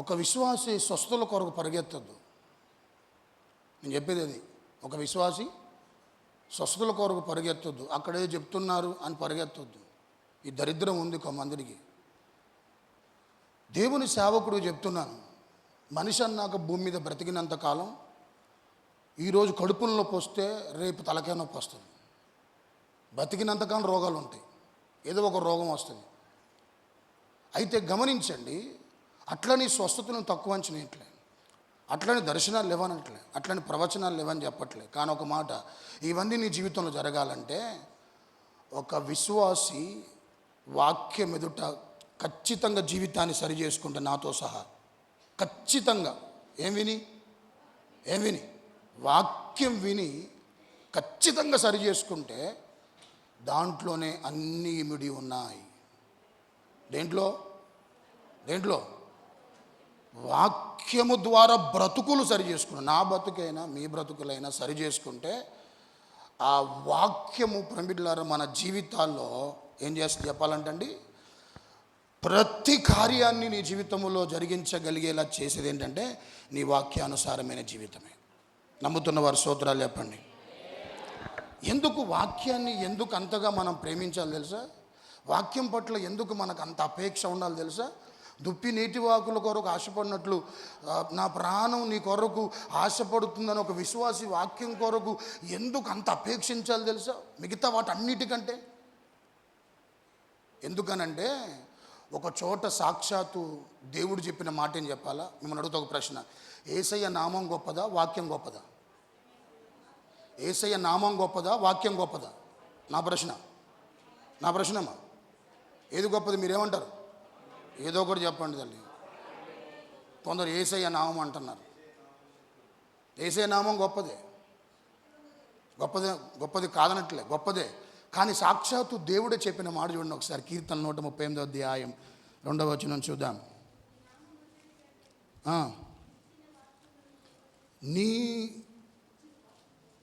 ఒక విశ్వాసి స్వస్థతల కొరకు పరిగెత్తద్దు. నేను చెప్పేది అది. ఒక విశ్వాసి స్వస్థతల కొరకు పరిగెత్తొద్దు. అక్కడే చెప్తున్నారు అని పరిగెత్తొద్దు. ఈ దరిద్రం ఉంది కొంతమందికి. దేవుని సేవకుడు చెప్తున్నాను, మనిషి అన్నాక భూమి మీద బ్రతికినంత కాలం ఈరోజు కడుపుల నొప్పి వస్తే రేపు తలకాయ నొప్పి వస్తుంది. బతికినంతకాలం రోగాలు ఉంటాయి, ఏదో ఒక రోగం వస్తుంది. అయితే గమనించండి, అట్లని స్వస్థతను తక్కువ అంచనేయట్లే, అట్లని దర్శనాలు లేవనట్లే, అట్లని ప్రవచనాలు లేవని చెప్పట్లే. కానీ ఒక మాట, ఇవన్నీ నీ జీవితంలో జరగాలంటే ఒక విశ్వాసి వాక్యం ఎదుట ఖచ్చితంగా జీవితాన్ని సరి చేసుకుంటే, నాతో సహా ఖచ్చితంగా ఏం విని వాక్యం విని ఖచ్చితంగా సరి చేసుకుంటే దాంట్లోనే అన్నీ ఇమిడి ఉన్నాయి. దేంట్లో వాక్యము ద్వారా బ్రతుకులు సరి చేసుకున్నాం. నా బ్రతుకైనా మీ బ్రతుకులైనా సరి చేసుకుంటే ఆ వాక్యము ప్రమిడ్లారా మన జీవితాల్లో ఏం చేస్తుంది చెప్పాలంటండి, ప్రతి కార్యాన్ని నీ జీవితంలో జరిగించగలిగేలా చేసేది ఏంటంటే నీ వాక్యానుసారమైన జీవితమే. నమ్ముతున్న వారి స్తోత్రాలు చెప్పండి. ఎందుకు వాక్యాన్ని ఎందుకు అంతగా మనం ప్రేమించాలి తెలుసా? వాక్యం పట్ల ఎందుకు మనకు అంత అపేక్ష ఉండాలి తెలుసా? దుప్పి నీటి వాకుల కొరకు ఆశపడినట్లు నా ప్రాణం నీ కొరకు ఆశపడుతుందని ఒక విశ్వాసి వాక్యం కొరకు ఎందుకు అంత అపేక్షించాలి తెలుసా? మిగతా వాటి అన్నిటికంటే. ఎందుకనంటే ఒక చోట సాక్షాత్తు దేవుడు చెప్పిన మాట ఏం చెప్పాలా? మిమ్మల్ని అడుగుతా ఒక ప్రశ్న, యేసయ్య నామం గొప్పదా వాక్యం గొప్పదా? యేసయ్య నామం గొప్పదా వాక్యం గొప్పదా? నా ప్రశ్నమ్మా, ఏది గొప్పది? మీరేమంటారు? ఏదో ఒకటి చెప్పండి తల్లి. కొందరు యేసయ్య నామం అంటున్నారు. యేసయ్య నామం గొప్పది కాదనట్లే, గొప్పదే. కానీ సాక్షాత్తు దేవుడే చెప్పిన మాట చూడండి ఒకసారి. కీర్తన 138వ అధ్యాయం 2వ వచనం చూద్దాం.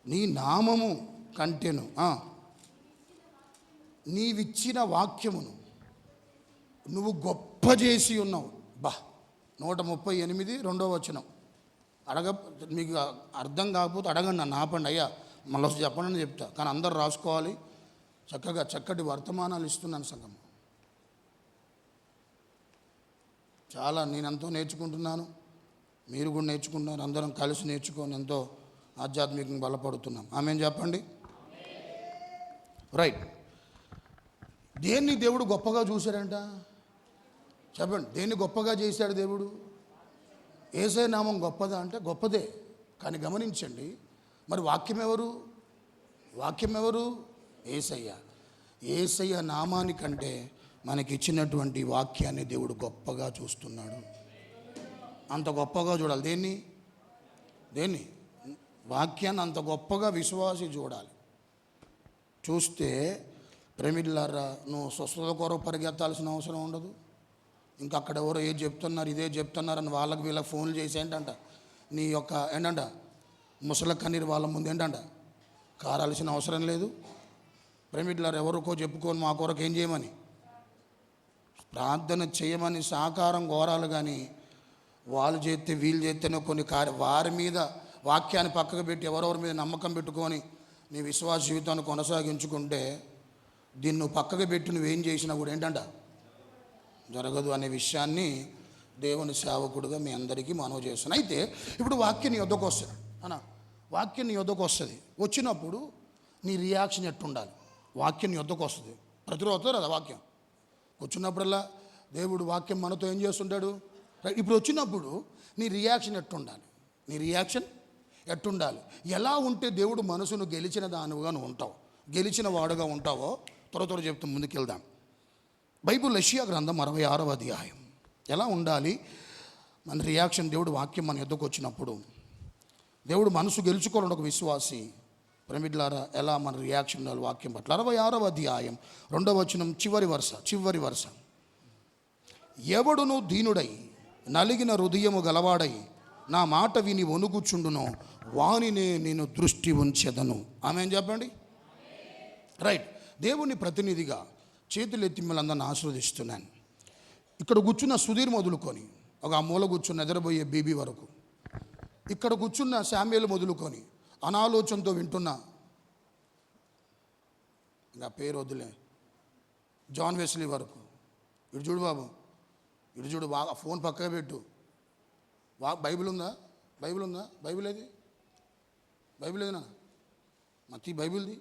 నీ నామము కంటెను, నీవిచ్చిన వాక్యమును నువ్వు గొప్ప చేసి ఉన్నావు. 138 2వ వచనం. మీకు అర్థం కాకపోతే అడగండి, నన్ను ఆపండి, అయ్యా మళ్ళీ చెప్పండి అని చెప్తా. కానీ అందరు రాసుకోవాలి. చక్కగా చక్కటి వర్తమానాలు ఇస్తున్నాను సంగం. చాలా నేనెంతో నేర్చుకుంటున్నాను, మీరు కూడా నేర్చుకుంటున్నారు. అందరం కలిసి నేర్చుకొని ఎంతో ఆధ్యాత్మికంగా బలపడుతున్నాం. ఆమేన్ చెప్పండి. రైట్. దేన్ని దేవుడు గొప్పగా చూశాడంట చెప్పండి. దేన్ని గొప్పగా చేశాడు దేవుడు? యేసయ్య నామం గొప్పదా అంటే గొప్పదే. కానీ గమనించండి, మరి వాక్యం ఎవరు? యేసయ్య నామానికంటే మనకిచ్చినటువంటి వాక్యాన్ని దేవుడు గొప్పగా చూస్తున్నాడు. అంత గొప్పగా చూడాలి. దేన్ని? వాక్యాన్ని అంత గొప్పగా విశ్వాసి చూడాలి. చూస్తే ప్రేమిళ్ళారా, నువ్వు స్వస్థత కొరకు పరిగెత్తాల్సిన అవసరం ఉండదు. ఇంకా అక్కడ ఎవరో ఏది చెప్తున్నారు, ఇదే చెప్తున్నారని వీళ్ళకి ఫోన్లు చేసి ఏంటంట నీ యొక్క ఏంటంట ముసల కన్నీరు వాళ్ళ ముందు ఏంటంట కారాల్సిన అవసరం లేదు. ప్రేమిళ్ళారా, ఎవరికో చెప్పుకొని మా కొరకు ఏం చేయమని ప్రార్థన చేయమని సహకారం కోరాలి. కానీ వాళ్ళు చేస్తే వీళ్ళు చేస్తేనే కొన్ని వారి మీద వాక్యాన్ని పక్కకు పెట్టి ఎవరెవరి మీద నమ్మకం పెట్టుకొని నీ విశ్వాస జీవితాన్ని కొనసాగించుకుంటే దీన్ని నువ్వు పక్కకు పెట్టి నువ్వేం చేసినా కూడా ఏంటంట జరగదు అనే విషయాన్ని దేవుని సేవకుడుగా మీ అందరికీ మనవి చేస్తున్నాను. అయితే ఇప్పుడు వాక్యం నీ యొద్దకు వస్తుంది వాక్యం నీ యొద్దకు వస్తుంది. వచ్చినప్పుడు నీ రియాక్షన్ ఎట్టుండాలి? వాక్యం నీ యొద్దకు వస్తుంది, ప్రతిరోజు కదా వాక్యం. వచ్చినప్పుడల్లా దేవుడు వాక్యం మనతో ఏం చేస్తుంటాడు? ఇప్పుడు వచ్చినప్పుడు నీ రియాక్షన్ ఎట్టుండాలి? ఎలా ఉంటే దేవుడు మనసును గెలిచిన దానిగా నువ్వు ఉంటావు, గెలిచిన వాడుగా ఉంటావో త్వర చెప్తూ ముందుకెళ్దాం. బైబిల్ యెషయా గ్రంథం 66వ అధ్యాయం. ఎలా ఉండాలి మన రియాక్షన్? దేవుడు వాక్యం మన ఎద్దుకు వచ్చినప్పుడు దేవుడు మనసు గెలుచుకోవాలని ఒక విశ్వాసి ప్రేమిడ్లారా ఎలా మన రియాక్షన్ ఉండాలి వాక్యం పట్ల? 66వ అధ్యాయం 2వ వచనం చివరి వరుస. ఎవడును దీనుడై నలిగిన హృదయము గలవాడై నా మాట విని వణుకుచుండునో వానినే నేను దృష్టి ఉంచెదను. ఆమేన్ చెప్పండి. రైట్. దేవుని ప్రతినిధిగా చేతులెత్తి మిమ్మల్ని అందరిని ఆశీర్వదిస్తున్నాను. ఇక్కడ కూర్చున్న సుధీర్ మొదలుకొని ఒక ఆ మూల కూర్చున్న నిద్రపోయే బీబీ వరకు, ఇక్కడ కూర్చున్న శామ్యుయేలు మొదలుకొని అనాలోచనతో వింటున్నా, ఇంకా పేరు వద్దులే, జాన్ వెస్లీ వరకు. ఇటు చూడు బాబు, ఇటు చూడు బాగా, ఫోన్ పక్కగా పెట్టు. బైబిల్ ఉందా? బైబిల్ ఉందా? బైబిల్ ఏది? బైబిల్ ఏదినా? మతి బైబిల్ది.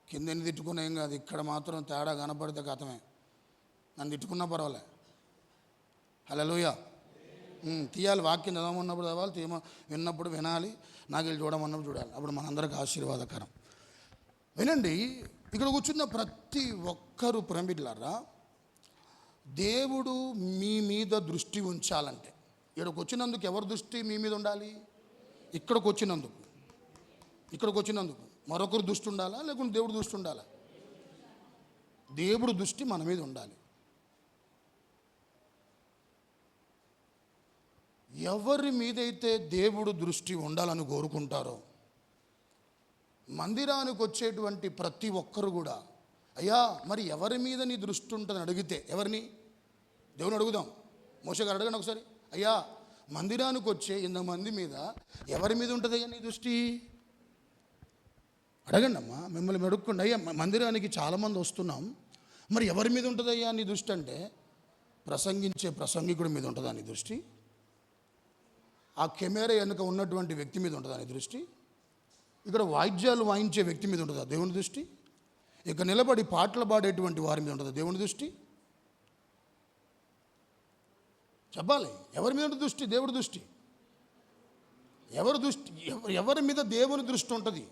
కింద ఎన్ని తిట్టుకున్నా ఏం కాదు, ఇక్కడ మాత్రం తేడా కనపడితే కథమే. నన్ను తిట్టుకున్నా పర్వాలే. హల్లెలూయా. తీయాలి, వాక్యం చదవమన్నప్పుడు చదవాలి, విన్నప్పుడు వినాలి, నాకు వెళ్ళి చూడమన్నప్పుడు చూడాలి. అప్పుడు మనందరికి ఆశీర్వాదకరం. వినండి, ఇక్కడ కూర్చున్న ప్రతి ఒక్కరూ ప్రేమికులారా, దేవుడు మీ మీద దృష్టి ఉంచాలంటే, ఇక్కడికి వచ్చినందుకు ఎవరి దృష్టి మీ మీద ఉండాలి? ఇక్కడికి వచ్చినందుకు మరొకరు దృష్టి ఉండాలా, లేకుంటే దేవుడు దృష్టి ఉండాలా? దేవుడు దృష్టి మన మీద ఉండాలి. ఎవరి మీదైతే దేవుడు దృష్టి ఉండాలని కోరుకుంటారో, మందిరానికి వచ్చేటువంటి ప్రతి ఒక్కరు కూడా, అయ్యా మరి ఎవరి మీద నీ దృష్టి ఉంటుందని అడిగితే, ఎవరిని? దేవుని అడుగుదాం. మోషే గారు అడగండి ఒకసారి, అయ్యా మందిరానికి వచ్చే ఇంతమంది మీద ఎవరి మీద ఉంటుందయ్యా నీ దృష్టి? అడగండి అమ్మా, మిమ్మల్ని అడుక్కోండి. అయ్యా మందిరానికి చాలామంది వస్తున్నాం, మరి ఎవరి మీద ఉంటుందయ్యా నీ దృష్టి అంటే, ప్రసంగించే ప్రసంగికుడి మీద ఉంటుందా నీ దృష్టి? ఆ కెమెరా వెనుక ఉన్నటువంటి వ్యక్తి మీద ఉంటుందా నీ దృష్టి? ఇక్కడ వాయిద్యాలు వాయించే వ్యక్తి మీద ఉంటుందా దేవుని దృష్టి? ఇక నిలబడి పాటలు పాడేటువంటి వారి మీద ఉంటుందా దేవుని దృష్టి? చెప్పాలి, ఎవరి మీద ఉంటుంది దృష్టి? దేవుడి దృష్టి. ఎవరి మీద దేవుని దృష్టి ఉంటుంది?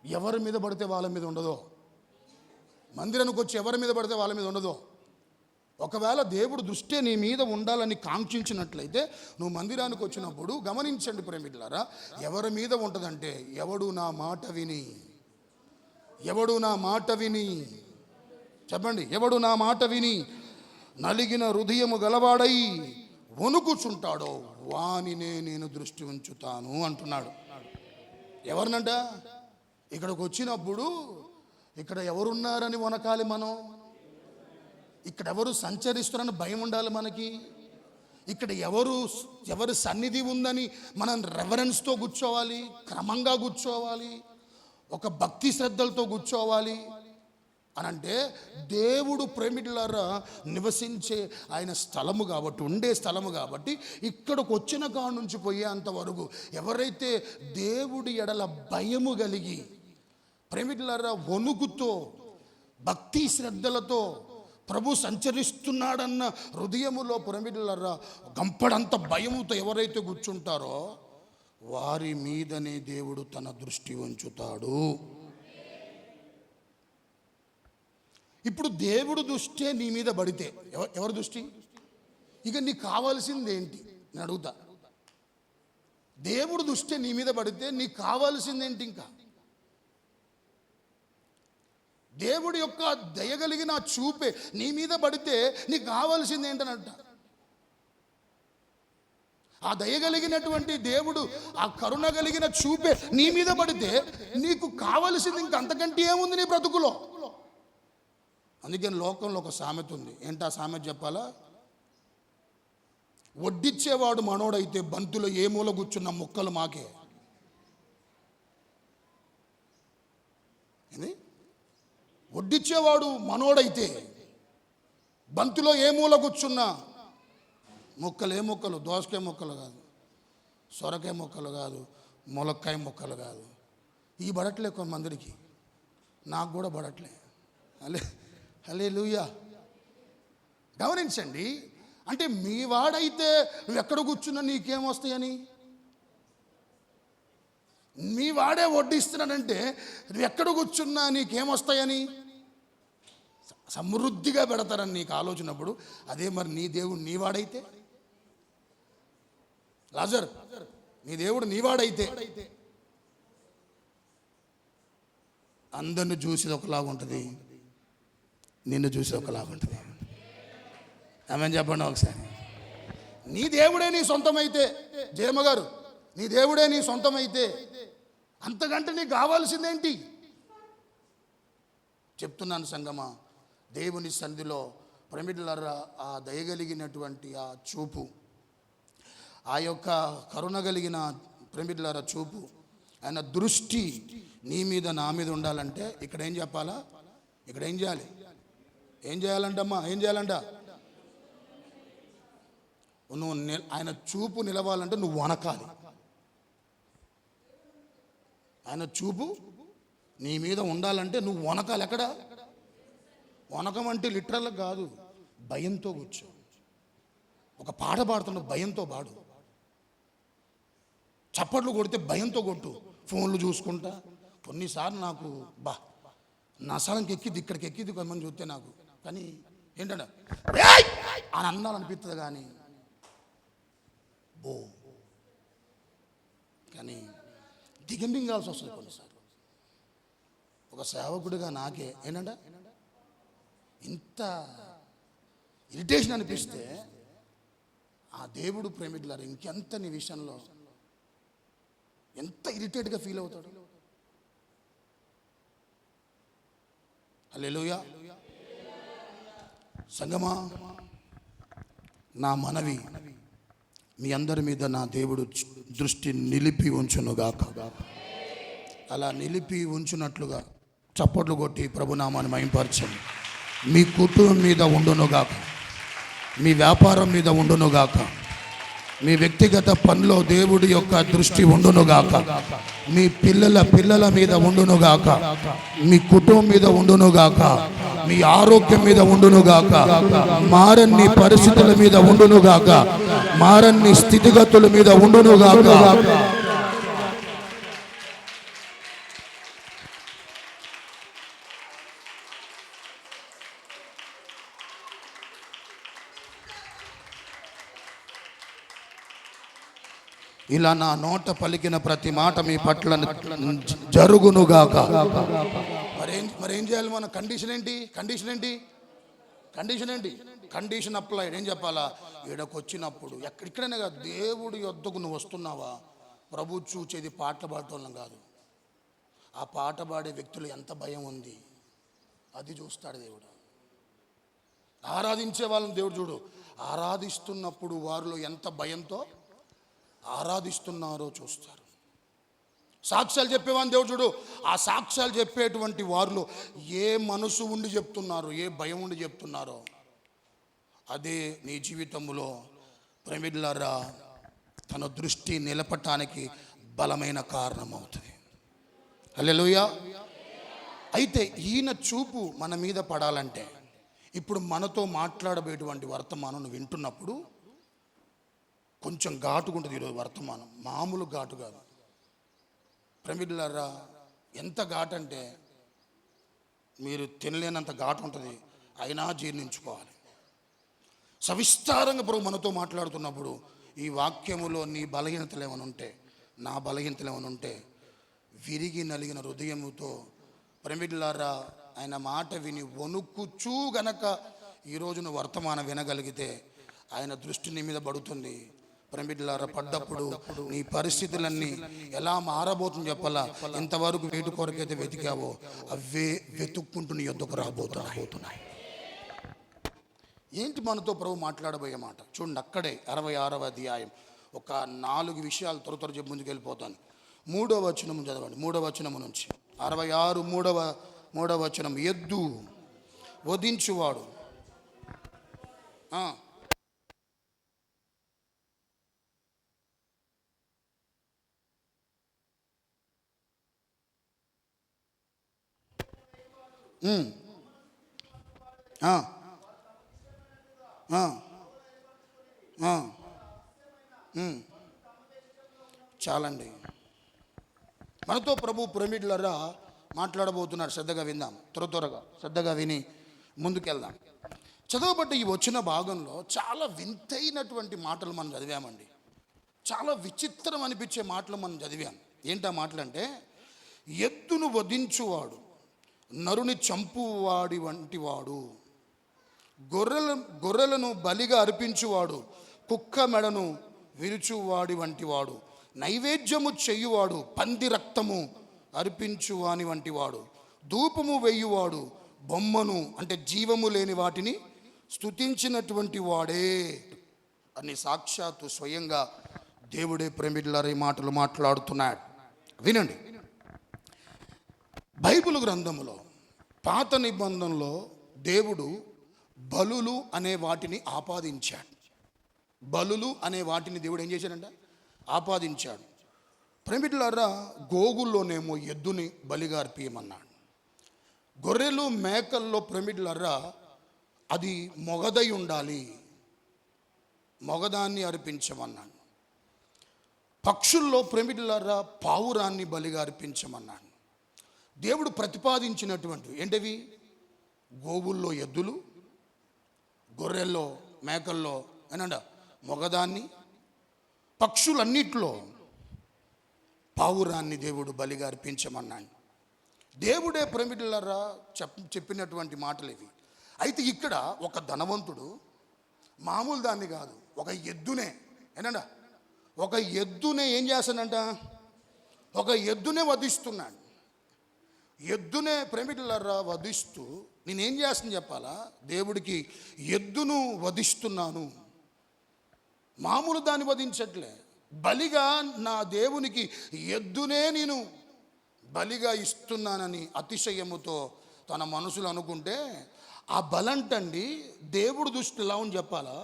ఎవరి మీద పడితే వాళ్ళ మీద ఉండదో. మందిరానికి వచ్చి ఎవరి మీద పడితే వాళ్ళ మీద ఉండదో. ఒకవేళ దేవుడు దృష్టి నీ మీద ఉండాలని కాంక్షించినట్లయితే, నువ్వు మందిరానికి వచ్చినప్పుడు గమనించండి ప్రేమికులారా, ఎవరి మీద ఉంటుందంటే, ఎవడు నా మాట విని చెప్పండి, ఎవడు నా మాట విని నలిగిన హృదయము గలవాడై వణుకుచుంటాడో వానినే నేను దృష్టి ఉంచుతాను అంటున్నాడు. ఎవరినంట? ఇక్కడికి వచ్చినప్పుడు ఇక్కడ ఎవరున్నారని వనకాలి మనం, ఇక్కడ ఎవరు సంచరిస్తున్నారని భయం ఉండాలి మనకి, ఇక్కడ ఎవరు సన్నిధి ఉందని మనం రెవరెన్స్తో కూర్చోవాలి, క్రమంగా కూర్చోవాలి, ఒక భక్తి శ్రద్ధలతో కూర్చోవాలి. అని అంటే దేవుడు ప్రేమికులారా నివసించే ఆయన స్థలము కాబట్టి, ఉండే స్థలము కాబట్టి, ఇక్కడికి వచ్చిన కాడ నుంచి పోయేంతవరకు ఎవరైతే దేవుడి ఎడల భయము కలిగి, ప్రేమికులారా వణుకుతో, భక్తి శ్రద్ధలతో ప్రభు సంచరిస్తున్నాడన్న హృదయములో ప్రేమికులారా గంపడంత భయముతో ఎవరైతే కూర్చుంటారో వారి మీదనే దేవుడు తన దృష్టి ఉంచుతాడు. ఇప్పుడు దేవుడు దృష్టి నీ మీద పడితే ఎవరి దృష్టి? ఇక నీకు కావాల్సింది ఏంటి నేను అడుగుతా. దేవుడు దృష్టి నీ మీద పడితే నీకు కావాల్సింది ఏంటి? ఇంకా దేవుడి యొక్క దయగలిగిన చూపే నీ మీద పడితే నీకు కావాల్సింది ఏంటనంట. ఆ దయగలిగినటువంటి దేవుడు, ఆ కరుణ కలిగిన చూపే నీ మీద పడితే నీకు కావలసింది ఇంక అంతకంటే ఏముంది నీ బ్రతుకులో? అందుకని లోకంలో ఒక సామెత ఉంది. ఏంటి ఆ సామెత చెప్పాలా? వడ్డిచ్చేవాడు మనోడైతే బంతులో ఏ మూల కూర్చున్న ముక్కలు మాకే. వడ్డిచ్చేవాడు మనోడైతే బంతిలో ఏ మూల కూర్చున్నా మొక్కలు, ఏ మొక్కలు? దోసకాయ మొక్కలు కాదు, సొరకాయ మొక్కలు కాదు, ములక్కాయ మొక్కలు కాదు. ఈ పడట్లే కొంతమందికి, నాకు కూడా పడట్లే. హల్లెలూయా. గమనించండి, అంటే మీ వాడైతే నువ్వు ఎక్కడ కూర్చున్నా నీకేమొస్తాయని, మీ వాడే వడ్డిస్తున్నాడంటే నువ్వు ఎక్కడ కూర్చున్నా నీకేమొస్తాయని సమృద్ధిగా పెడతారని నీకు ఆలోచనప్పుడు, అదే మరి నీ దేవుడు నీవాడైతే, లాజర్ నీ దేవుడు నీవాడైతే అందరిని చూసి ఒకలాగా ఉంటుంది, నిన్ను చూసి ఒకలాగా ఉంటుంది. ఆమేన్ చెప్పండి ఒకసారి. నీ దేవుడే నీ సొంతమైతే, జయమ్మ గారు నీ దేవుడే నీ సొంతమైతే అంతకంటే నీకు కావాల్సిందేంటి? చెప్తున్నాను సంగమా, దేవుని సన్నిధిలో ప్రేమికులారా, ఆ దయగలిగినటువంటి ఆ చూపు, ఆ యొక్క కరుణ కలిగిన ప్రేమికులారా చూపు, ఆయన దృష్టి నీ మీద నా మీద ఉండాలంటే ఇక్కడ ఏం చెప్పాలా? ఇక్కడ ఏం చేయాలి? ఏం చేయాలంటమ్మా? ఏం చేయాలంట? నువ్వు ఆయన చూపు నిలవాలంటే నువ్వు వనకాలి. ఆయన చూపు నీ మీద ఉండాలంటే నువ్వు వనకాలి. ఎక్కడ వనకం అంటే లిటరల్ కాదు, భయంతో కూర్చో. ఒక పాట పాడుతున్నావు, భయంతో పాడు. చప్పట్లు కొడితే భయంతో కొట్టు. ఫోన్లు చూసుకుంటా. కొన్నిసార్లు నాకు నసాలంకి ఎక్కిద్ది, ఇక్కడికి ఎక్కిద్ది కొంతమంది చూస్తే నాకు. కానీ ఏంటంటే అని అనాలనిపిస్తుంది, కానీ కానీ దిగంబింగాల్సి వస్తుంది కొన్నిసార్లు. ఒక సేవకుడిగా నాకే ఏంటంటే ఇంత ఇరిటేషన్ అనిపిస్తే ఆ దేవుడు ప్రేమికులారా ఇంకెంత నీ విషయంలో ఎంత ఇరిటేట్గా ఫీల్ అవుతాడు. హల్లెలూయా. సంగమా, నా మనవి మీ అందరి మీద నా దేవుడు దృష్టి నిలిపి ఉంచునుగాక. అలా నిలిపి ఉంచున్నట్లుగా చప్పట్లు కొట్టి ప్రభునామాన్ని మహింపరచండి. మీ కుటుంబం మీద ఉండునుగాక, మీ వ్యాపారం మీద ఉండునుగాక, మీ వ్యక్తిగత పనిలో దేవుడి యొక్క దృష్టి ఉండునుగాక, మీ పిల్లల మీద ఉండునుగాక, మీ కుటుంబం మీద ఉండునుగాక, మీ ఆరోగ్యం మీద ఉండునుగాక, మారన్ని పరిస్థితుల మీద ఉండునుగాక, మారన్ని స్థితిగతుల మీద ఉండునుగాక. ఇలా నా నోట పలికిన ప్రతి మాట మీ పట్ల జరుగునుగాక. మరేం చేయాలి? మన కండిషన్ ఏంటి? Condition applied. ఏం చెప్పాలా? ఈడకు వచ్చినప్పుడు ఇక్కడనే కాదు, దేవుడి యొద్దకు నువ్వు వస్తున్నావా, ప్రభు చూచేది పాటలు పాడటం కాదు, ఆ పాట పాడే వ్యక్తులు ఎంత భయం ఉంది అది చూస్తాడు దేవుడు. ఆరాధించే వాళ్ళని దేవుడు చూడు, ఆరాధిస్తున్నప్పుడు వారిలో ఎంత భయంతో ఆరాధిస్తున్నారో చూస్తారు. సాక్ష్యాలు చెప్పేవాని దేవుడు చూడు, ఆ సాక్ష్యాలు చెప్పేటువంటి వారిలో ఏ మనసు ఉండి చెప్తున్నారో, ఏ భయం ఉండి చెప్తున్నారో, అదే నీ జీవితంలో ప్రేమికులారా తన దృష్టి నిలపటానికి బలమైన కారణం అవుతుంది. హల్లెలూయా. అయితే ఈయన చూపు మన మీద పడాలంటే ఇప్పుడు మనతో మాట్లాడబోయేటువంటి వర్తమానం వింటున్నప్పుడు కొంచెం ఘాటుకుంటుంది. ఈరోజు వర్తమానం మామూలు ఘాటు కాదు ప్రేమికులారా. ఎంత ఘాటు అంటే మీరు తినలేనంత ఘాటు ఉంటుంది, అయినా జీర్ణించుకోవాలి. సవిస్తారంగా ప్రభు మనతో మాట్లాడుతున్నప్పుడు ఈ వాక్యములో నీ బలహీనతలు ఏమైనా ఉంటే, నా బలహీనతలు ఏమైనా ఉంటే, విరిగి నలిగిన హృదయముతో ప్రేమికులారా ఆయన మాట విని వణుకుచూ గనక ఈరోజు నువ్వు వర్తమానం వినగలిగితే ఆయన దృష్టి నీ మీద పడుతుంది. ప్రేమికులారా పడ్డప్పుడు నీ పరిస్థితులన్నీ ఎలా మారబోతుంది చెప్పాలా? ఇంతవరకు వేటి కొరకైతే వెతికావో అవే వెతుక్కుంటూ నీ యొద్దకు రాబోతున్నాయి. ఏంటి మనతో ప్రభు మాట్లాడబోయే మాట చూడండి. అక్కడే 66వ అధ్యాయం ఒక 4 విషయాలు త్వర చెప్పి ముందుకు వెళ్ళిపోతాను. 3వ వచనం చదవండి. 3వ వచనం నుంచి 66 3వ వచనం. ఎద్దు వధించువాడు చాలండి. మనతో ప్రభు ప్రేమికులారా మాట్లాడబోతున్నారు. శ్రద్ధగా విందాం. త్వరగా శ్రద్ధగా విని ముందుకెళ్దాం. చదవబడ్డ ఈ వచ్చిన భాగంలో చాలా వింతైనటువంటి మాటలు మనం చదివామండి. చాలా విచిత్రం అనిపించే మాటలు మనం చదివాం. ఏంటా మాటలంటే, ఎద్దును వధించువాడు, నరుని చంపువాడి వంటివాడు, గొర్రెలను బలిగా అర్పించువాడు, కుక్క మెడను విరుచువాడి వంటివాడు, నైవేద్యము చెయ్యువాడు, పంది రక్తము అర్పించువాని వంటివాడు, ధూపము వేయువాడు, బొమ్మను అంటే జీవము లేని వాటిని స్తుతించినటువంటి వాడే అని సాక్షాత్తు స్వయంగా దేవుడే ప్రేమికులారా ఈ మాటలు మాట్లాడుతున్నాడు. వినండి, బైబిల్ గ్రంథంలో పాత నిబంధనలో దేవుడు బలులు అనే వాటిని ఆపాదించాడు. బలులు అనే వాటిని దేవుడు ఏం చేశాడంట? ఆపాదించాడు. ప్రేమికులారా, గోగుల్లోనేమో ఎద్దుని బలిగా అర్పియమన్నాడు. గొర్రెలు మేకల్లో ప్రేమికులారా అది మొగదై ఉండాలి, మొగదాన్ని అర్పించమన్నాడు. పక్షుల్లో ప్రేమికులారా పావురాన్ని బలిగా అర్పించమన్నాడు. దేవుడు ప్రతిపాదించినటువంటి ఏంటవి? గోవుల్లో ఎద్దులు, గొర్రెల్లో మేకల్లో ఏనండ మొగదాన్ని, పక్షులన్నిట్లో పావురాన్ని దేవుడు బలిగా అర్పించమన్నాడు. దేవుడే ప్రేమికులారా చెప్పినటువంటి మాటలు ఇవి. అయితే ఇక్కడ ఒక ధనవంతుడు మామూలు దాన్ని కాదు, ఒక ఎద్దునే ఏనండ ఒక ఎద్దునే ఏం చేస్తానంట? ఒక ఎద్దునే వధిస్తున్నాడు. ఎద్దునే ప్రేమికులారా వధిస్తూ నేనేం చేస్తాను చెప్పాలా? దేవుడికి ఎద్దును వధిస్తున్నాను, మామూలు దాన్ని వధించట్లే, బలిగా నా దేవునికి ఎద్దునే నేను బలిగా ఇస్తున్నానని అతిశయముతో తన మనసులో అనుకుంటే, ఆ బలంటండి దేవుడు దృష్టిలో ఎలా ఉంది చెప్పాలా?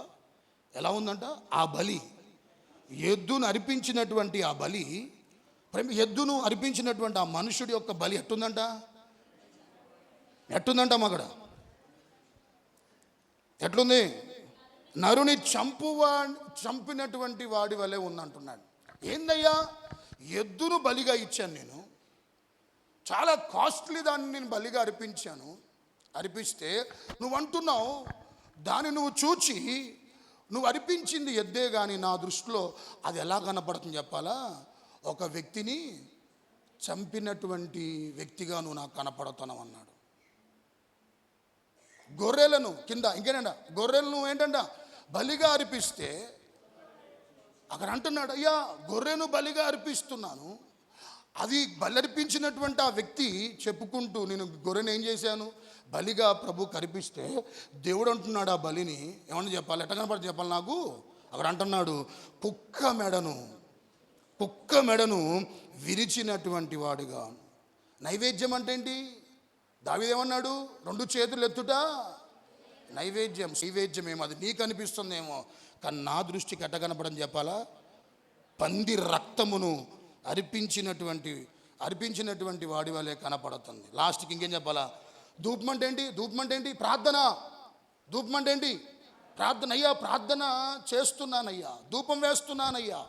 ఎలా ఉందంట? ఆ బలి, ఎద్దును అర్పించినటువంటి ఆ బలి, ఎద్దును అర్పించినటువంటి ఆ మనుషుడి యొక్క బలి ఎట్టుందంట మగడ? ఎట్లుంది? నరుని చంపినటువంటి వాడి వలె ఉందంటున్నాడు. ఏందయ్యా, ఎద్దును బలిగా ఇచ్చాను నేను, చాలా కాస్ట్లీ దాన్ని నేను బలిగా అర్పించాను. అర్పిస్తే నువ్వు అంటున్నావు, దాన్ని నువ్వు చూచి నువ్వు అర్పించింది ఎద్దే కానీ నా దృష్టిలో అది ఎలా కనపడుతుంది చెప్పాలా? ఒక వ్యక్తిని చంపినటువంటి వ్యక్తిగా నువ్వు నాకు కనపడుతున్నావు అన్నాడు. గొర్రెలను కింద ఇంకేనంట, గొర్రెలను ఏంటంట బలిగా అర్పిస్తే అక్కడ అంటున్నాడు, అయ్యా గొర్రెను బలిగా అర్పిస్తున్నాను. అది బలి అర్పించినటువంటి ఆ వ్యక్తి చెప్పుకుంటూ, నేను గొర్రెను ఏం చేశాను? బలిగా ప్రభుకి అర్పిస్తే దేవుడు అంటున్నాడు ఆ బలిని ఏమన్నా చెప్పాలి? ఎట్లా కనపడి చెప్పాలి నాకు? అక్కడ అంటున్నాడు, కుక్క మెడను విరిచినటువంటి వాడుగా. నైవేద్యం అంటే ఏంటి? దావీదు ఏమన్నాడు? 2 చేతులు ఎత్తుట నైవేద్యం. ఏమో అది నీకు అనిపిస్తుందేమో, కానీ నా దృష్టికి ఎట్ట కనపడని చెప్పాలా? పంది రక్తమును అర్పించినటువంటి వాడి వల్లే కనపడుతుంది. లాస్ట్కి ఇంకేం చెప్పాలా? ధూపం అంటే ఏంటి? ప్రార్థన. ధూపం అంటే ఏంటి? ప్రార్థన. అయ్యా ప్రార్థన చేస్తున్నానయ్యా, ధూపం వేస్తున్నానయ్యా,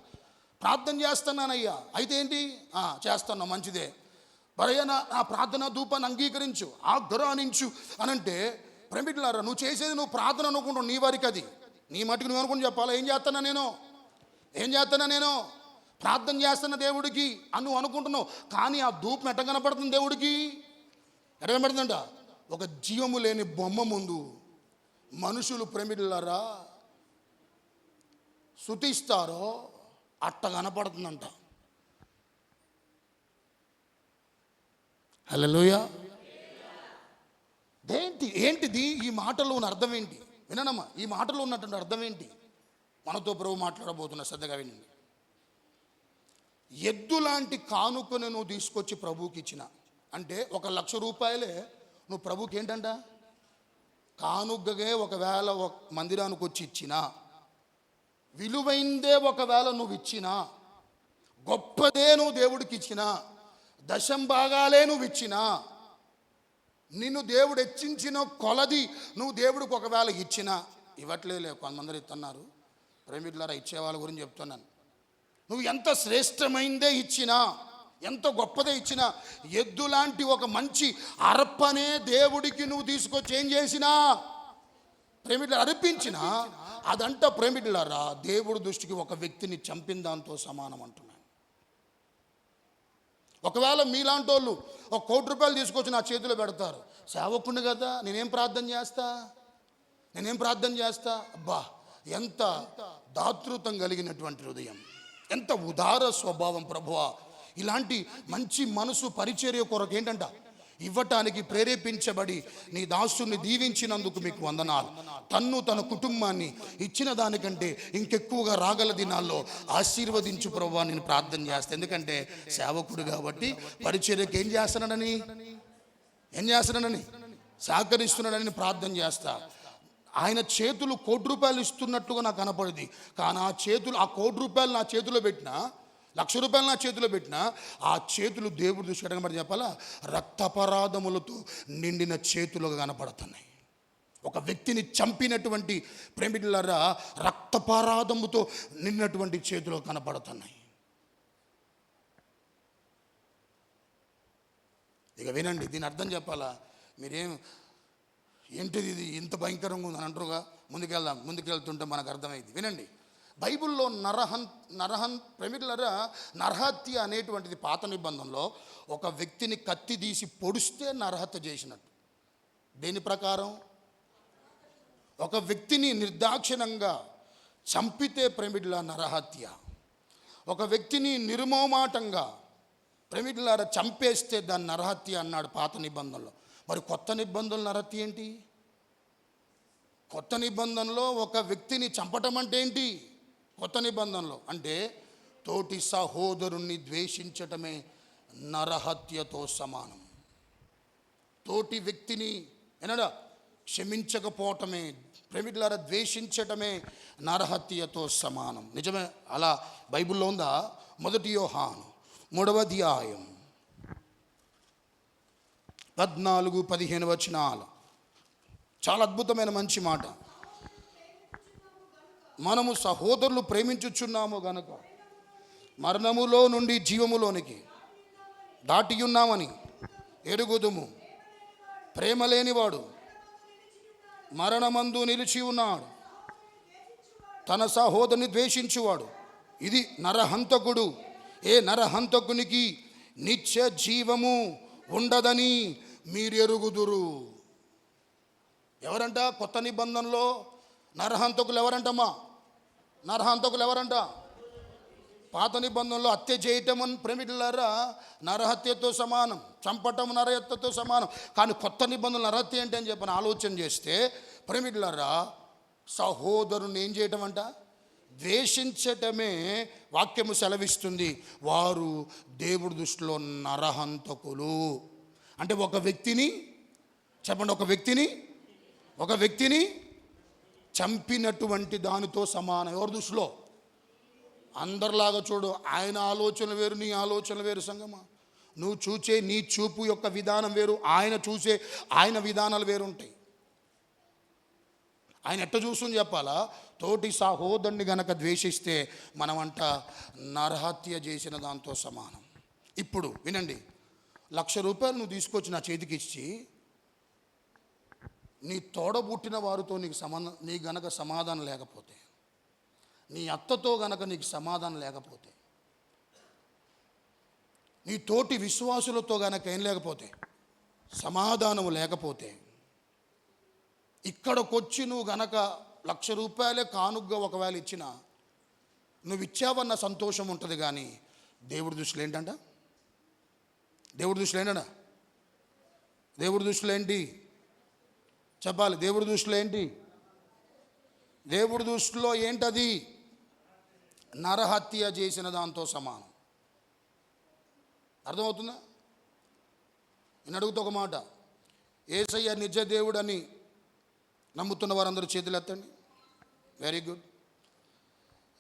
ప్రార్థన చేస్తున్నానయ్యా. అయితే ఏంటి? చేస్తున్నా, మంచిదే. మరయ్యా నా ప్రార్థన ధూపాన్ని అంగీకరించు, ఆగ్రహించు అనంటే, ప్రేమికులారా నువ్వు చేసేది నువ్వు ప్రార్థన అనుకుంటావు, నీ వారికి అది నీ మటుకు నువ్వు అనుకుని చెప్పాలా? ఏం చేస్తున్నా నేను ప్రార్థన చేస్తున్న దేవుడికి అని నువ్వు అనుకుంటున్నావు. కానీ ఆ ధూపం ఎట్ట కనపడుతుంది దేవుడికి? ఎట్ట కనపడుతుందంట? ఒక జీవము లేని బొమ్మ ముందు మనుషులు ప్రేమికులారా స్తుతిస్తారో అట్ట కనపడుతుందంట. హల్లెలూయా. ఏంటిది? ఈ మాటలో ఉన్న అర్థం ఏంటి? వినమ్మా, ఈ మాటలో ఉన్నటువంటి అర్థం ఏంటి? మనతో ప్రభు మాట్లాడబోతున్నా, శ్రద్ధగా వినండి. ఎద్దు లాంటి కానుకను నువ్వు తీసుకొచ్చి ప్రభువుకి ఇచ్చిన అంటే, 1,00,000 రూపాయలే నువ్వు ప్రభుకి ఏంటంట కానుకగా ఒకవేళ మందిరానికి వచ్చి ఇచ్చినా, విలువైందే ఒకవేళ నువ్వు ఇచ్చినా, గొప్పదే నువ్వు దేవుడికి ఇచ్చినా, దశంభాగాలే నువ్వు ఇచ్చినా, నిన్ను దేవుడు హెచ్చించిన కొలది నువ్వు దేవుడికి ఒకవేళ ఇచ్చినా, ఇవ్వట్లేలే కొంతమంది ఇస్తున్నారు. ప్రేమికులారా ఇచ్చే వాళ్ళ గురించి చెప్తున్నాను. నువ్వు ఎంత శ్రేష్టమైందే ఇచ్చినా, ఎంత గొప్పదే ఇచ్చినా, ఎద్దు లాంటి ఒక మంచి అర్పణే దేవుడికి నువ్వు తీసుకొచ్చి ఏం చేసినా, ప్రేమికులు అర్పించినా, అదంట ప్రేమికులారా దేవుడి దృష్టికి ఒక వ్యక్తిని చంపిన దాంతో సమానం అంటున్నాను. ఒకవేళ మీలాంటి వాళ్ళు 1 కోటి రూపాయలు తీసుకొచ్చి నా చేతిలో పెడతారు, సేవకుని కదా నేనేం ప్రార్థన చేస్తా? అబ్బా, ఎంత దాతృత్వం కలిగినటువంటి హృదయం, ఎంత ఉదార స్వభావం ప్రభువా. ఇలాంటి మంచి మనసు పరిచర్య కొరకు ఏంటంట ఇవ్వటానికి ప్రేరేపించబడి నీ దాసుని దీవించినందుకు మీకు వందనాలు. తన కుటుంబాన్ని ఇచ్చిన దానికంటే ఇంకెక్కువగా రాగల దినాల్లో ఆశీర్వదించు ప్రభువా నేను ప్రార్థన చేస్తాను. ఎందుకంటే సేవకుడు కాబట్టి పరిచర్యకి ఏం చేస్తున్నానని సహకరిస్తున్నాడని ప్రార్థన చేస్తా. ఆయన చేతులు ₹1,00,00,000 ఇస్తున్నట్టుగా నాకు కనపడింది. కానీ ఆ ₹1,00,00,000 నా చేతిలో పెట్టినా, ₹1,00,000 నా చేతిలో పెట్టినా ఆ చేతులు దేవుడి దృష్టి కనబడి చెప్పాలా, రక్తపరాధములతో నిండిన చేతులుగా కనపడుతున్నాయి. ఒక వ్యక్తిని చంపినటువంటి ప్రేమికులారా రక్తపరాధముతో నిండినటువంటి చేతులు కనపడుతున్నాయి. ఇక వినండి, దీని అర్థం చెప్పాలా. ఏంటిది ఇది ఇంత భయంకరంగా ఉందని అంటారుగా. ముందుకెళ్తుంటే మనకు అర్థమైంది. వినండి, బైబిల్లో నరహత్య అనేటువంటిది పాత నిబంధనలో ఒక వ్యక్తిని కత్తి తీసి పొడిస్తే నరహత్య చేసినట్టు. దేని ప్రకారం? ఒక వ్యక్తిని నిర్దాక్షిణంగా చంపితే ప్రేమికుల నరహత్య. ఒక వ్యక్తిని నిర్మోమాటంగా ప్రేమికులారా చంపేస్తే దాన్ని నరహత్య అన్నాడు పాత నిబంధనలో. మరి కొత్త నిబంధనలు నరహత్య ఏంటి? కొత్త నిబంధనలో ఒక వ్యక్తిని చంపటం అంటే ఏంటి? కొత్త నిబంధనలో అంటే తోటి సహోదరుణ్ణి ద్వేషించటమే నరహత్యతో సమానం. తోటి వ్యక్తిని క్షమించకపోవటమే, ప్రేమికులారా ద్వేషించటమే నరహత్యతో సమానం. నిజమే, అలా బైబిల్లో ఉందా? 1 యోహాను 3వ అధ్యాయం 14-15 వచనాలు. చాలా అద్భుతమైన మంచి మాట. మనము సహోదరులు ప్రేమించుచున్నాము గనుక మరణములో నుండి జీవములోనికి దాటి ఉన్నామని ఎరుగుదుము. ప్రేమ లేనివాడు మరణమందు నిలిచి ఉన్నాడు. తన సహోదరుని ద్వేషించువాడు ఇది నరహంతకుడు. ఏ నరహంతకునికి నిత్య జీవము ఉండదని మీరు ఎరుగుదురు. ఎవరంట? కొత్త నిబంధనలో నరహంతకులు ఎవరంటమ్మా? నరహంతకులు ఎవరంట? పాత నిబంధనలో హత్య చేయటం అని ప్రేమికులారా నరహత్యతో సమానం, చంపటం నరహత్యతో సమానం. కానీ కొత్త నిబంధనలు నరహత్య ఏంటి అని చెప్పని ఆలోచన చేస్తే ప్రేమికులారా సహోదరుని ఏం చేయటం అంట? ద్వేషించటమే వాక్యము సెలవిస్తుంది. వారు దేవుడి దృష్టిలో నరహంతకులు. అంటే ఒక వ్యక్తిని చెప్పండి, ఒక వ్యక్తిని చంపినటువంటి దానితో సమానం. ఎవరి దృష్టిలో? అందరిలాగా చూడు. ఆయన ఆలోచనలు వేరు, నీ ఆలోచనలు వేరు. సంగమా, నువ్వు చూసే నీ చూపు యొక్క విధానం వేరు, ఆయన చూసే ఆయన విధానాలు వేరు ఉంటాయి. ఆయన ఎట్ట చూసుని చెప్పాలా? తోటి సహోదరుని గనక ద్వేషిస్తే మనమంట నరహత్య చేసిన దాంతో సమానం. ఇప్పుడు వినండి, ₹1,00,000 నువ్వు తీసుకొచ్చి నా చేతికి ఇచ్చి నీ తోడబుట్టిన వారితో నీ గనక సమాధానం లేకపోతే, నీ అత్తతో గనక నీకు సమాధానం లేకపోతే, నీ తోటి విశ్వాసులతో గనక ఏం లేకపోతే, సమాధానం లేకపోతే, ఇక్కడికొచ్చి నువ్వు గనక ₹1,00,000 కానుగ్గా ఒకవేళ ఇచ్చినా నువ్వు ఇచ్చావన్న సంతోషం ఉంటుంది. కానీ దేవుడి దృష్టిలో ఏంటంట? దేవుడి దృష్టిలో ఏంటి చెప్పాలి? దేవుడి దృష్టిలో ఏంటి? దేవుడి దృష్టిలో ఏంటది? నరహత్య చేసిన దాంతో సమానం. అర్థమవుతుందా? నేను అడుగుతా ఒక మాట. యేసయ్య నిజ దేవుడని నమ్ముతున్న వారందరూ చేతులు ఎత్తండి. Very good.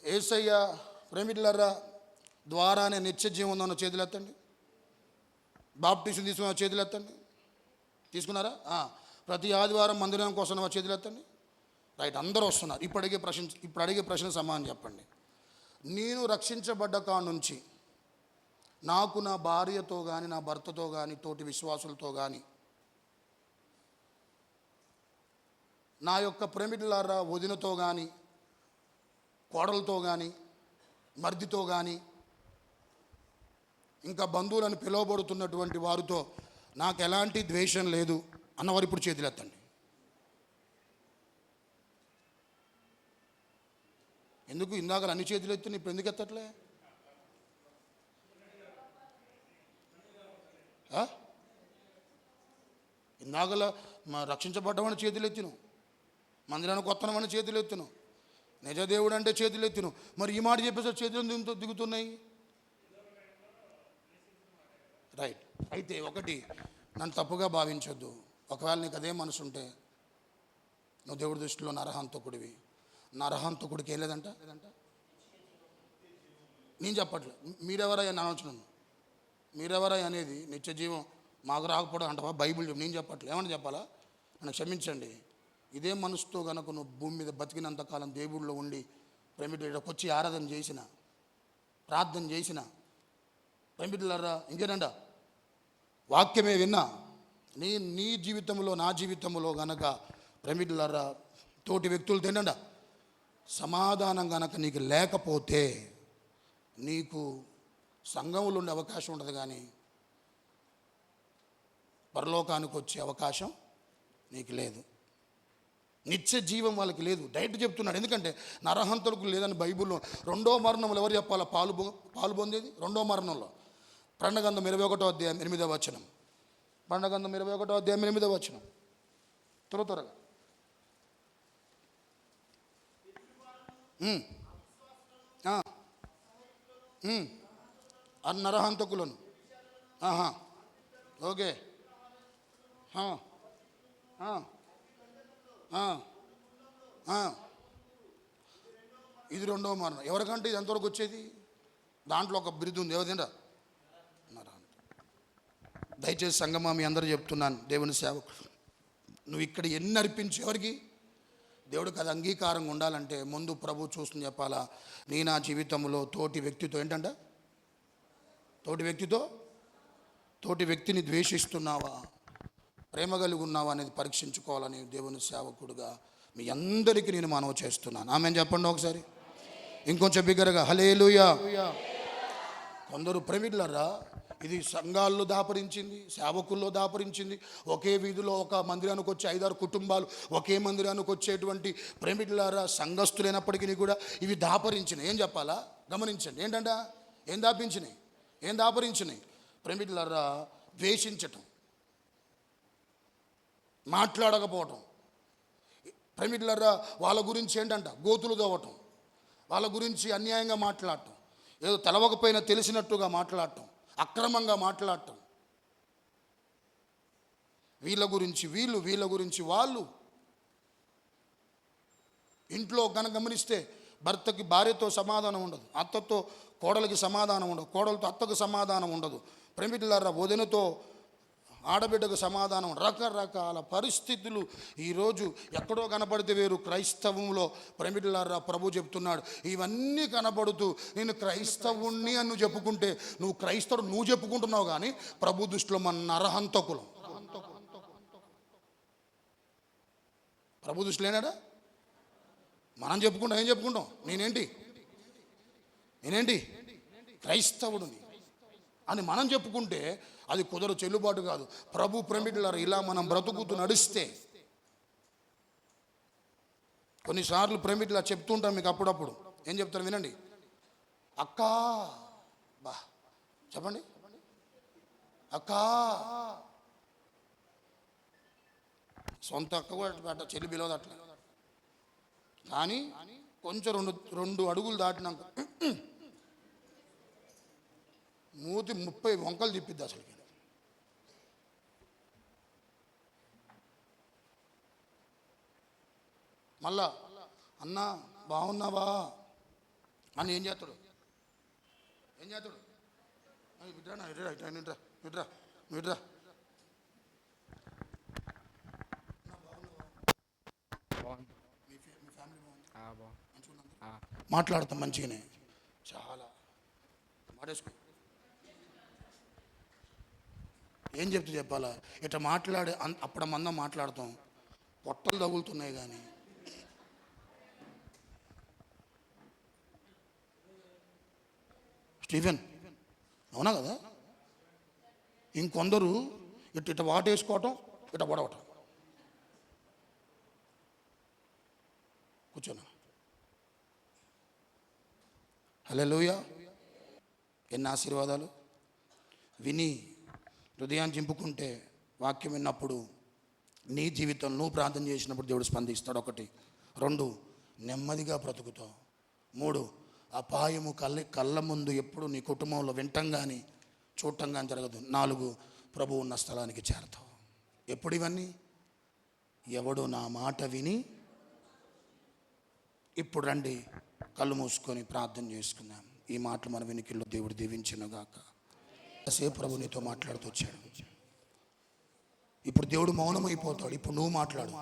యేసయ్య ప్రేమికులారా ద్వారానే నిత్య జీవం ఉందన్న చేతులు ఎత్తండి. బాప్టిజం తీసుకున్న చేతులు ఎత్తండి. తీసుకున్నారా? ప్రతి ఆదివారం మందిరానికి వస్తున్న చేతులు ఎత్తండి. రైట్, అందరూ వస్తున్నారు. ఇప్పుడు అడిగే ప్రశ్న సమాధానం చెప్పండి. నేను రక్షించబడ్డ కాడ నుంచి నాకు నా భార్యతో కానీ, నా భర్తతో కానీ, తోటి విశ్వాసులతో కానీ, నా యొక్క ప్రేమికులారా వదినతో కానీ, కోడలతో కానీ, మర్దితో కానీ, ఇంకా బంధువులను పిలువబడుతున్నటువంటి వారితో నాకు ఎలాంటి ద్వేషం లేదు అన్నవారు ఇప్పుడు చేతులు ఎత్తండి. ఎందుకు ఇందాక అన్ని చేతులు ఎత్తి ఇప్పుడు ఎందుకు ఎత్తట్లే? నాగల రక్షించబడ్డమని చేతులు ఎత్తిను, మందిరానికి కొత్తనమని చేతులు ఎత్తును, నిజదేవుడు అంటే చేతులు ఎత్తును. మరి ఈ మాట చెప్పేసి చేతులు దిగుతున్నాయి. రైట్. అయితే ఒకటి, నన్ను తప్పుగా భావించొద్దు. ఒకవేళ నీకు అదే మనసు ఉంటే నువ్వు దేవుడి దృష్టిలో నరహంతకుడివి. నరహంతకుడికి ఏం లేదంట. నేను చెప్పట్లేదు, మీరెవరయ్యా ఆలోచనను, మీరెవరయ్యా అనేది నిత్య జీవం మాకు రాకపోవడం అంటవా? బైబిల్ నేను చెప్పట్లేదు. ఏమని చెప్పాలా? నన్ను క్షమించండి. ఇదే మనసుతో కనుక నువ్వు భూమి మీద బతికినంతకాలం దేవుళ్ళో ఉండి ప్రేమికులకు వచ్చి ఆరాధన చేసిన, ప్రార్థన చేసిన, ప్రేమికులారా ఇంకేనంట వాక్యమే విన్నా, నీ జీవితంలో నా జీవితంలో గనక ప్రేమికులారా తోటి వ్యక్తులు తినండా సమాధానం గనక నీకు లేకపోతే నీకు సంఘంలో ఉండే అవకాశం ఉండదు, కానీ పరలోకానికి వచ్చే అవకాశం నీకు లేదు. నిత్య జీవం వాళ్ళకి లేదు. డైరెక్ట్ చెప్తున్నాడు. ఎందుకంటే నరహంతలకు లేదని బైబిల్లో రెండో మరణంలో ఎవరు చెప్పాలా పాలు పొందేది? రెండో మరణంలో ప్రకటన 21వ అధ్యాయం 8వ వచనం. ప్రకటన 21వ అధ్యాయం 8వ వచనం. త్వరగా నరహంతకులను. ఓకే. ఇది రెండవ మరణం. ఎవరికంటే ఇది ఎంతవరకు వచ్చేది? దాంట్లో ఒక బిరుదు ఉంది. ఎవరిదిండా? దయచేసి సంగమా మీ అందరూ చెప్తున్నాను, దేవుని సేవకుడు, నువ్వు ఇక్కడ ఎన్ని అర్పించు ఎవరికి? దేవుడికి అది అంగీకారంగా ఉండాలంటే ముందు ప్రభు చూస్తుంది చెప్పాలా, నీ నా జీవితంలో తోటి వ్యక్తితో ఏంటంట, తోటి వ్యక్తిని ద్వేషిస్తున్నావా, ప్రేమ కలిగి ఉన్నావా అనేది పరీక్షించుకోవాలని దేవుని సేవకుడుగా మీ అందరికీ నేను మనవి చేస్తున్నాను. ఆమెను చెప్పండి ఒకసారి, ఇంకొంచెం బిగ్గరగా హల్లెలూయా. కొందరు ప్రేమికులరా, ఇది సంఘాల్లో దాపరించింది, సేవకుల్లో దాపరించింది. ఒకే వీధిలో ఒక మందిరానికి వచ్చే 5-6 కుటుంబాలు ఒకే మందిరానికి వచ్చేటువంటి ప్రేమికులారా సంఘస్థులైనప్పటికీ కూడా ఇవి దాపరించినాయి. ఏం చెప్పాలా గమనించండి. ఏంటంట ఏం దాపరించినాయి? ప్రేమికులారా ద్వేషించటం, మాట్లాడకపోవటం, ప్రేమికులారా వాళ్ళ గురించి ఏంటంట గోతులు తవ్వటం, వాళ్ళ గురించి అన్యాయంగా మాట్లాడటం, ఏదో తెలవకపోయినా తెలిసినట్టుగా మాట్లాడటం, అక్రమంగా మాట్లాడటం, వీళ్ళ గురించి వాళ్ళు. ఇంట్లో కనుక గమనిస్తే భర్తకి భార్యతో సమాధానం ఉండదు, అత్తతో కోడలికి సమాధానం ఉండదు, కోడలతో అత్తకు సమాధానం ఉండదు, ప్రేమికులారా వదినతో ఆడబిడ్డకు సమాధానం. రకరకాల పరిస్థితులు ఈరోజు ఎక్కడో కనపడితే వేరు. క్రైస్తవంలో ప్రేమికులారా ప్రభు చెప్తున్నాడు, ఇవన్నీ కనపడుతూ నేను క్రైస్తవుణ్ణి అని నువ్వు చెప్పుకుంటే నువ్వు క్రైస్తవుడు నువ్వు చెప్పుకుంటున్నావు, కానీ ప్రభు దృష్టిలో మన నరహంతకులం. ప్రభు దృష్టిలో ఏనాడా మనం చెప్పుకుంటాం. ఏం చెప్పుకుంటాం? నేనేంటి క్రైస్తవుడిని అని మనం చెప్పుకుంటే అది కుదరు, చెల్లుబాటు కాదు. ప్రభు ప్రేమికులారా ఇలా మనం బ్రతుకుతూ నడిస్తే, కొన్నిసార్లు ప్రేమికులా చెప్తుంటాం మీకు అప్పుడప్పుడు. ఏం చెప్తారు వినండి. అక్కా చెప్పండి, అక్కా, సొంత అక్క కూడా చెల్లి పిలవదు అట్లా, కానీ కొంచెం రెండు అడుగులు దాటినాక మూతి 30 వంకలు తిప్పిద్ది అసలుకి. మళ్ళా అన్నా బాగున్నావా అని ఏం చేస్తాడు? విడ్రా మాట్లాడతాం మంచిగానే, చాలా మాటేసుకో. ఏం చెప్తే చెప్పాలా? ఇట్లా మాట్లాడే అప్పుడు మందం మాట్లాడతాం, పొట్టలు తగులుతున్నాయి. కానీ స్టీఫెన్ అవునా కదా? ఇంకొందరు ఇట్ట వాటేసుకోవటం, ఇట్ట పొడవటం. కూర్చోనా? హల్లెలూయా. ఎన్ని ఆశీర్వాదాలు! విని హృదయాన్ని చింపుకుంటే, వాక్యం విన్నప్పుడు నీ జీవితం నువ్వు ప్రార్థన చేసినప్పుడు దేవుడు స్పందిస్తాడు. 1. 2, నెమ్మదిగా బ్రతుకుతావు. 3, అపాయము కళ్ళ ముందు ఎప్పుడు నీ కుటుంబంలో వింటం కానీ చూడటం కానీ జరగదు. 4, ప్రభు ఉన్న స్థలానికి చేరతావు. ఎప్పుడు ఇవన్నీ? ఎవడు నా మాట విని. ఇప్పుడు రండి, కళ్ళు మూసుకొని ప్రార్థన చేసుకుందాం. ఈ మాటలు మన వెనుకల్లో దేవుడు దీవించునుగాక. కాసేపు ప్రభు నీతో మాట్లాడుతూ వచ్చాడు. ఇప్పుడు దేవుడు మౌనమైపోతాడు. ఇప్పుడు నువ్వు మాట్లాడు.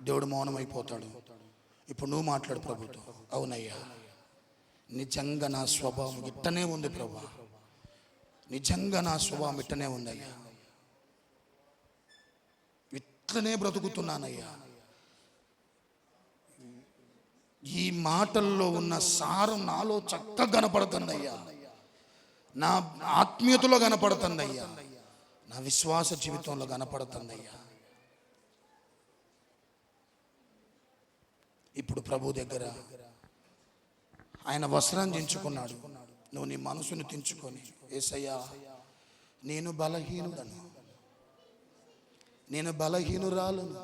దేవుడు మౌనమైపోతాడు. ఇప్పుడు నువ్వు మాట్లాడు ప్రభుతో. అవునయ్యా, నిజంగా నా స్వభావం ఇట్టనే ఉంది ప్రభా, నిజంగా నా స్వభావం ఇట్టనే ఉందయ్యా, ఇట్లనే బ్రతుకుతున్నానయ్యా. ఈ మాటల్లో ఉన్న సారం నాలో చక్కగా కనపడుతుందయ్యా, నా ఆత్మీయతలో కనపడుతుందయ్యా, నా విశ్వాస జీవితంలో కనపడుతుందయ్యా. ఇప్పుడు ప్రభు దగ్గర ఆయన వస్త్రం దించుకున్నాడు. నువ్వు నీ మనసును తెంచుకొని, యేసయ్యా నేను బలహీనుడను, నేను బలహీనురాలను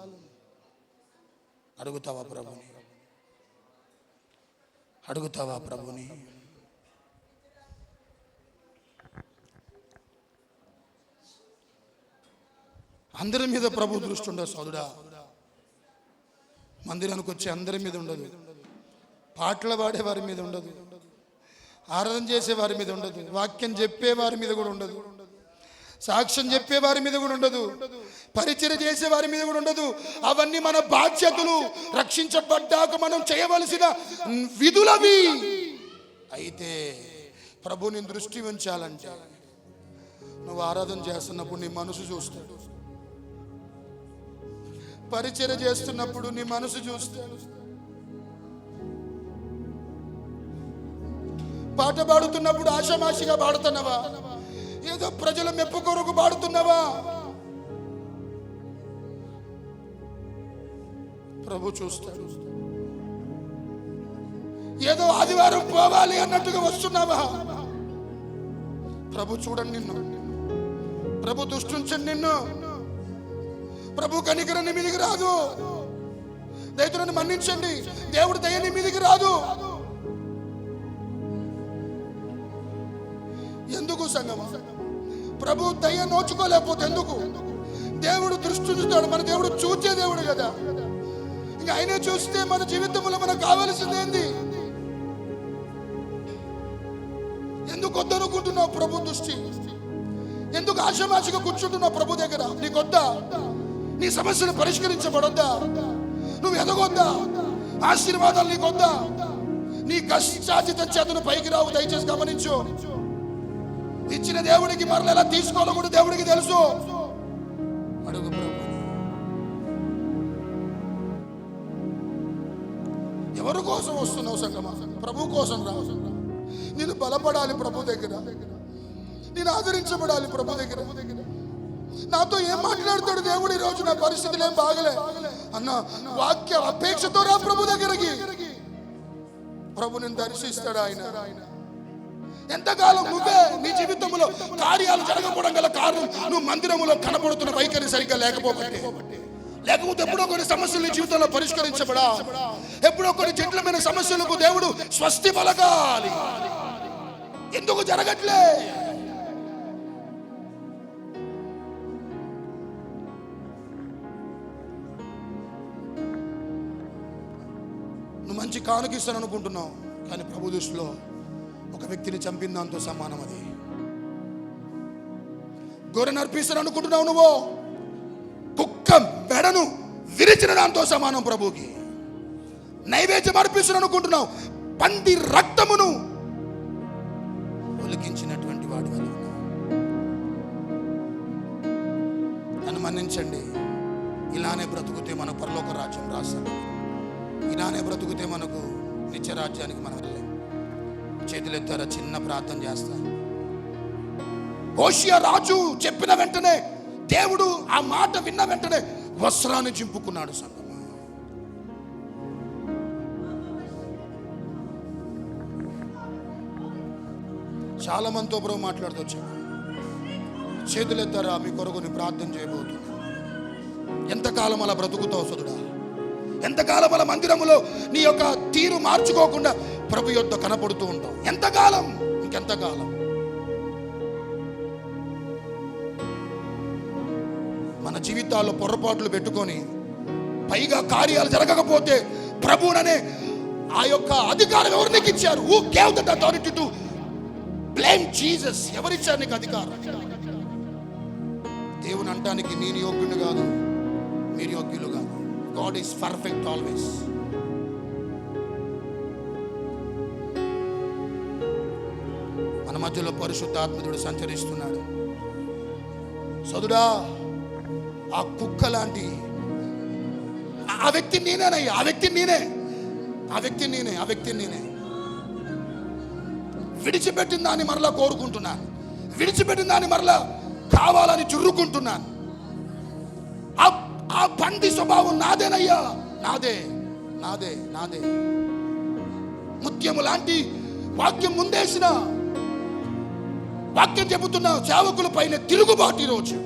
అడుగుతావా ప్రభుని? అడుగుతావా ప్రభుని? అందరి మీద ప్రభు దృష్టి ఉండదు సోదరుడా. మందిరానికి వచ్చే అందరి మీద ఉండదు, పాటలు పాడే వారి మీద ఉండదు, ఆరాధన చేసే వారి మీద ఉండదు, వాక్యం చెప్పే వారి మీద కూడా ఉండదు, సాక్ష్యం చెప్పే వారి మీద కూడా ఉండదు, పరిచర్య చేసే వారి మీద కూడా ఉండదు. అవన్నీ మన బాధ్యతలు, రక్షించబడ్డాక మనం చేయవలసిన విధులవి. అయితే ప్రభుని దృష్టి ఉంచాలంటే నువ్వు ఆరాధన చేస్తున్నప్పుడు నీ మనసు చూస్తాడు, పరిచర్య చేస్తున్నప్పుడు నీ మనసు చూస్తాడు, పాట పాడుతున్నప్పుడు ఆషామాషిగా పాడుతున్నావా, ఏదో ప్రజల మెప్పు కొరకు పాడుతున్నావా? ప్రభు చూస్తాడు. ఏదో ఆదివారం పోవాలి అన్నట్టుగా వస్తున్నావా? ప్రభు చూడండి నిన్ను, ప్రభు దృష్టి ఉంచండి నిన్ను. ప్రభు కనికరం నీ మీదికి రాదు. దయతో మన్నించండి, దేవుడు దయ నీ మీదికి రాదు. ఎందుకు సంగమా? ప్రభు దయ నోచుకోలేకపోతే ఎందుకు? దేవుడు దృష్టి ఉంచుతాడు. మన దేవుడు చూచే దేవుడు కదా. ఇంకా ఆయనే చూస్తే మన జీవితంలో మనకు కావలసింది ఏంది? ఎందుకు వద్దనుకుంటున్నావు ప్రభు దృష్టి? ఎందుకు ఆశమాషగా కూర్చుంటున్నావు ప్రభు దగ్గర? నీకొద్దా? నీ సమస్యను పరిష్కరించబడొద్దా? నువ్వు ఎదగొద్దా? ఆశీర్వాదాలు నీకొద్దా? నీ కష్టాచిత చేతులు పైకి రావు. దయచేసి గమనించు. ఇచ్చిన దేవుడికి మరల ఎలా తీసుకోవాలో కూడా దేవుడికి తెలుసు. అడుగు ప్రభు. ఎవరి కోసం వస్తున్నావు సంగమా? ప్రభు కోసం రా. నేను బలపడాలి ప్రభు దగ్గర, నేను ఆదరించబడాలి ప్రభు దగ్గర. నాతో ఏం మాట్లాడతాడు దేవుడు? ఈ రోజు నా పరిస్థితులు ఏం బాగలే అన్న వాక్య అపేక్షతో రా ప్రభు దగ్గరికి. ప్రభు నేను దర్శిస్తాడు ఆయన. ఎంతకాలం నువ్వే నీ జీవితంలో కార్యాలు జరగకపోవడం గల కారణం నువ్వు మందిరంలో కనబడుతున్న వైఖరి సరిగ్గా లేకపోతే. లేకపోతే ఎప్పుడో కొన్ని సమస్యలు నీ జీవితంలో పరిష్కరించబడా, ఎప్పుడో కొన్ని జటిలమైన సమస్యలకు దేవుడు స్వస్తి పలకాలి. ఎందుకు జరగట్లే? నువ్వు మంచి కానుకిస్తాను అనుకుంటున్నావు, కానీ ప్రభు దృష్టిలో ఒక వ్యక్తిని చంపిన దాంతో సమానం అది. గొర్రెను అర్పిస్తాను అనుకుంటున్నావు, నువ్వు కుక్క మెడను విరిచిన దాంతో సమానం ప్రభుకి. నైవేద్యం అర్పిస్తాను అనుకుంటున్నావు, పంది రక్తమును ఒలికించినటువంటి వాడి వల్ల. నన్ను మన్నించండి. ఇలానే బ్రతుకుతే మన పరలోక రాజ్యం రాస్తాడు. ఇలానే బ్రతుకుతే మనకు నిత్య రాజ్యానికి మనం వెళ్ళాం. చేతులు ఎత్తారా, చిన్న ప్రార్థన చేస్తారు. హోషియా రాజు చెప్పిన వెంటనే, దేవుడు ఆ మాట విన్న వెంటనే వస్త్రాన్ని చింపుకున్నాడు సంగమా. చాలా మందితో ప్రభు మాట్లాడుతూ వచ్చాడు. చేతులు ఎత్తారా, మీ కొరకు ప్రార్థన చేయబోతున్నా. ఎంతకాలం అలా బ్రతుకుతావు సోదరుడా? ఎంతకాలం అలా మందిరములో నీ యొక్క తీరు మార్చుకోకుండా ప్రభు యొద్ద కనపడుతూ ఉంటావు? ఎంతకాలం? ఇంకెంతకాలం? మన జీవితాల్లో పొరపాట్లు పెట్టుకొని పైగా కార్యాలు జరగకపోతే ప్రభువుననే ఆ యొక్క అధికారం ఎవరు నీకు ఇచ్చారు? Who gave that authority to blame Jesus? ఎవరిచ్చారు నీకు అధికారం? దేవుని అంటానికి నేను యోగ్యుడు కాదు, మీరు యోగ్యులు కాదు. God is perfect always. మన మధ్యలో పరిశుద్ధాత్ముడు సంచరిస్తున్నాడు. సోదరుడా, ఆ కుక్క లాంటి ఆ వ్యక్తి నేనేనయ్యా, ఆ వ్యక్తి నేనే, ఆ వ్యక్తి నేనే, ఆ వ్యక్తి నేనే. విడిచిపెట్టిన దాన్ని మరలా కోరుకుంటున్నాను, విడిచిపెట్టిన దాన్ని మరలా కావాలని చుర్రుకుంటున్నాను. ఆ బండి స్వభావం నాదేనయ్యా, నాదే నాదే నాదే. ముత్యము లాంటి వాక్యం ముందేసిన వాక్యం చెబుతున్న సేవకుల పైన తిరుగుబాటు. ఈరోజు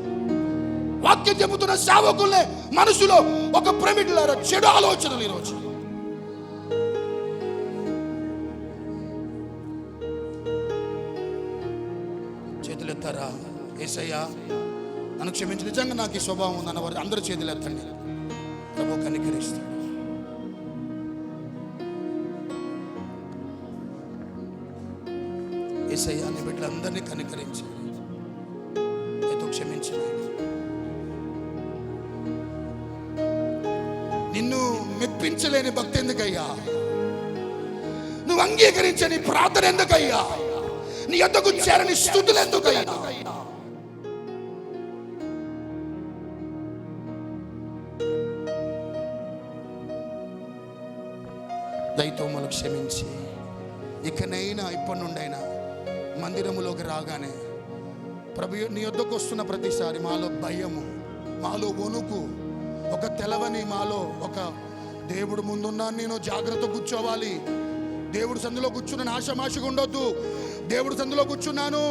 వాక్యం చెబుతున్న సేవకులనే మనసులో ఒక ప్రమిడ్లారా చెడు ఆలోచనలు. ఈరోజు చేతులెత్తారా? యేసయ్యా నన్ను క్షమించి, నిజంగా నాకు ఈ స్వభావం ఉందన్న వారు అందరూ చేతులు ఎత్తండి. ప్రభు కనికరిస్తాడు. యేసయ్యా నీ బిడ్డలందరినీ కనికరించి ఏదో క్షమించిన. నిన్ను మెప్పించలేని భక్తి ఎందుకయ్యా? నువ్వు అంగీకరించని ప్రార్థన ఎందుకయ్యా? నీ యొద్దకు చేరని స్తుతులు ఎందుకయ్యా? దయతో మనకు క్షమించి, ఇకనైనా ఇప్పటి నుండైనా మందిరములోకి రాగానే ప్రభు నీ యొద్దకు వస్తున్న ప్రతిసారి మాలో భయము, మాలో వణుకు, ఒక తెలవని మాలో ఒక దేవుడు ముందున్నాను, నేను జాగ్రత్త కూర్చోవాలి, దేవుడు సందులో కూర్చున్నాను, ఆశమాషగా ఉండొద్దు, దేవుడు సందులో కూర్చున్నాను,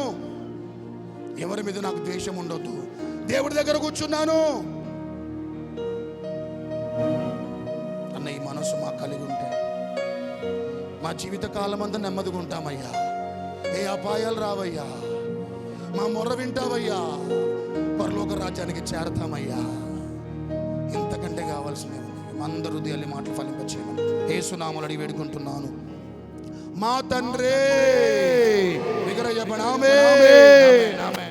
ఎవరి మీద నాకు ద్వేషం ఉండొద్దు, దేవుడి దగ్గర కూర్చున్నాను అన్న ఈ మనసు మాకు కలిగి ఉంటే మా జీవితకాలం అంతా నెమ్మదిగా ఉంటామయ్యా. ఏ అపాయాలు రావయ్యా, మా మొర్ర వింటావయ్యా, పరలోక రాజ్యానికి చేరతామయ్యా. ఇంతకంటే కావాల్సిందే ఉంది. అందరూ హృదయాన్ని మాటలు ఫలింపచేయమని యేసు నామములో అడిగి వేడుకుంటున్నాను మా తండ్రి. విగ్రహ చెప్పండి ఆమేన్.